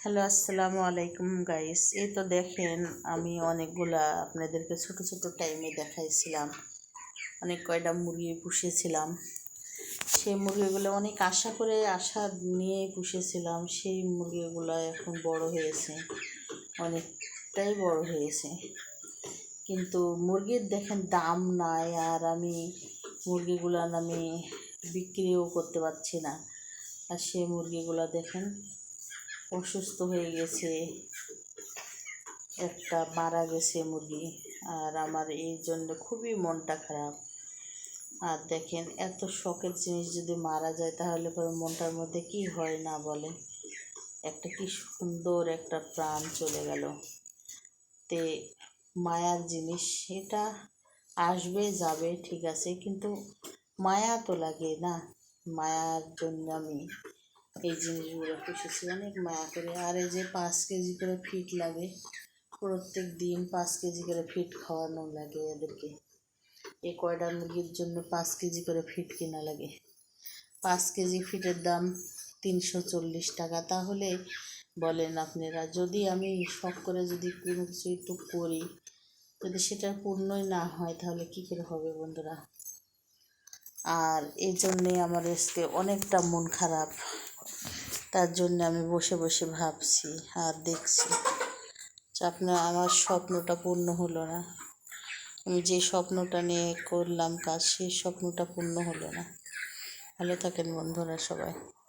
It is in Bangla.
হ্যালো, আসসালামু আলাইকুম গাইস। এই তো দেখেন, আমি অনেকগুলা আপনাদেরকে ছোট ছোট টাইমে দেখাইছিলাম, অনেক কয়টা মুরগি পুষেছিলাম। সেই মুরগিগুলো অনেক আশা নিয়ে পুষেছিলাম। সেই মুরগিগুলো এখন বড় হয়েছে, অনেকটাই বড় হয়েছে, কিন্তু মুরগির দেখেন দাম নাই। আর আমি মুরগিগুলান আমি বিক্রিও করতে পারছি না। আর সেই মুরগিগুলা দেখেন অসুস্থ হয়ে গেছে, একটা মারা গেছে মুরগি। আর আমার এই জন্য খুবই মনটা খারাপ। আর দেখেন, এত শখের জিনিস যদি মারা যায় তাহলে পরে মনটার মধ্যে কি হয় না বলে। একটা কি সুন্দর একটা প্রাণ চলে গেল। তে মায়ার জিনিস, এটা আসবে যাবে ঠিক আছে, কিন্তু মায়া তো লাগে না। মায়ার জন্য আমি এই জিনিসগুলো পুষেছি অনেক মায়া করে। আর এই যে 5 কেজি করে ফিট লাগে, প্রত্যেক দিন 5 কেজি করে ফিট খাওয়ানো লাগে এদেরকে। এই কয়টা মুরগির জন্য 5 কেজি করে ফিট কিনা লাগে। 5 কেজি ফিটের দাম 340 টাকা। তাহলে বলেন আপনারা, যদি আমি শখ করে যদি কোনো কিছু একটু করি, যদি সেটা পূর্ণই না হয় তাহলে কী করে হবে বন্ধুরা। আর এই জন্যে আমার আজকে অনেকটা মন খারাপ। তার জন্য আমি বসে বসে ভাবছি আর দেখছি যে আমার স্বপ্নটা পূর্ণ হলো না। আমি যে স্বপ্নটা নিয়ে করলাম কাজ, সেই স্বপ্নটা পূর্ণ হলো না। ভালো থাকেন বন্ধুরা সবাই।